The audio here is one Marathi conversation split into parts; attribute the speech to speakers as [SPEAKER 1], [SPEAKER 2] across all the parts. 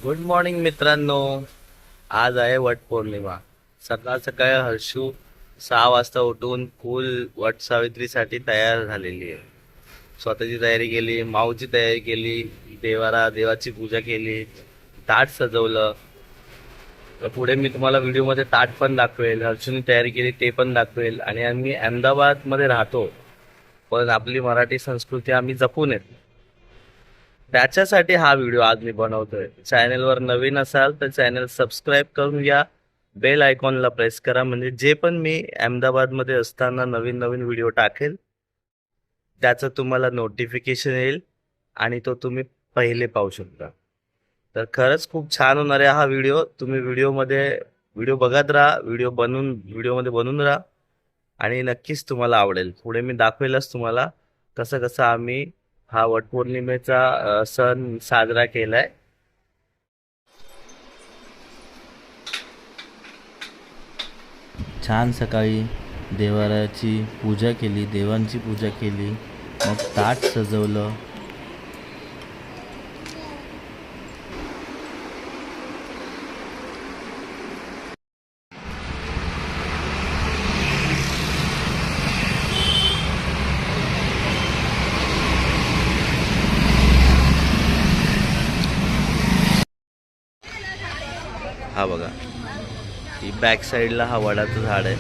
[SPEAKER 1] गुड मॉर्निंग मित्रांनो. आज आहे वटपौर्णिमा. सकाळ सकाळी हर्षू 6 वाजता उठून फुल वट सावित्रीसाठी तयार झालेली आहे. स्वतःची तयारी केली, माऊची तयारी केली, देवाची पूजा केली, ताट सजवलं. तर पुढे मी तुम्हाला व्हिडिओमध्ये ताट पण दाखवेल, हर्षूने तयारी केली ते पण दाखवेल. आणि आम्ही अहमदाबादमध्ये राहतो, पण आपली मराठी संस्कृती आम्ही जपून येतो. त्याच्यासाठी हा व्हिडिओ आज मी बनवतोय. चॅनलवर नवीन असाल तर चॅनल सबस्क्राईब करून घ्या, बेल आयकॉनला प्रेस करा, म्हणजे जे पण मी अहमदाबादमध्ये असताना नवीन नवीन व्हिडिओ टाकेल त्याचं तुम्हाला नोटिफिकेशन येईल आणि तो तुम्ही पहिले पाहू शकता. तर खरंच खूप छान होणार आहे हा व्हिडिओ. तुम्ही व्हिडिओ बघत राहा, व्हिडिओमध्ये बनून राहा आणि नक्कीच तुम्हाला आवडेल. पुढे मी दाखवेलच तुम्हाला कसं कसं आम्ही हा वटपौर्णिमेचा सण साजरा केलाय. छान सकाळी देवाची पूजा केली, देवांची पूजा केली, मग ताट सजवलं. हा बघा, ही बॅक साईडला हा वडाचं झाड आहे.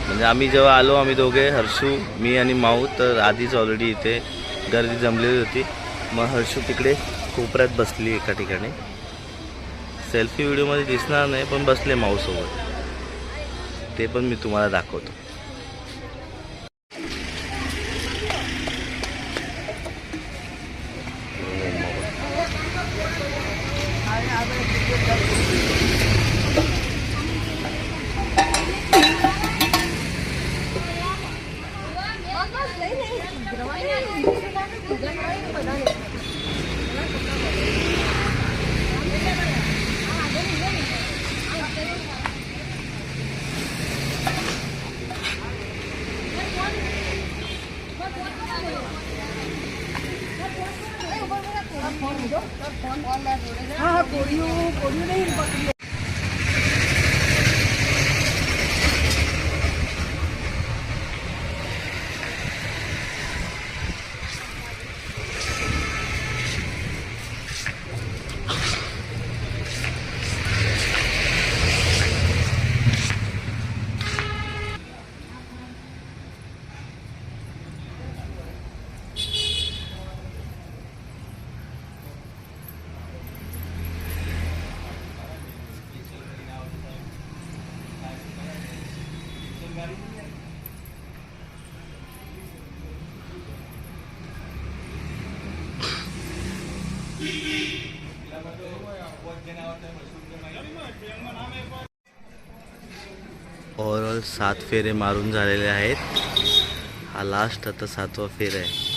[SPEAKER 1] म्हणजे आम्ही जेव्हा आलो, आम्ही दोघे, हर्षू, मी आणि माऊ, तर आधीच ऑलरेडी इथे गर्दी जमलेली होती. मग हर्षू तिकडे कोपऱ्यात बसली एका ठिकाणी. सेल्फी व्हिडिओमध्ये दिसणार नाही, पण बसले माऊसोबत. ते पण मी तुम्हाला दाखवतो. ओव्हरऑल 7 फेरे मारून झालेले आहेत. हा लास्ट आता 7वा फेर आहे.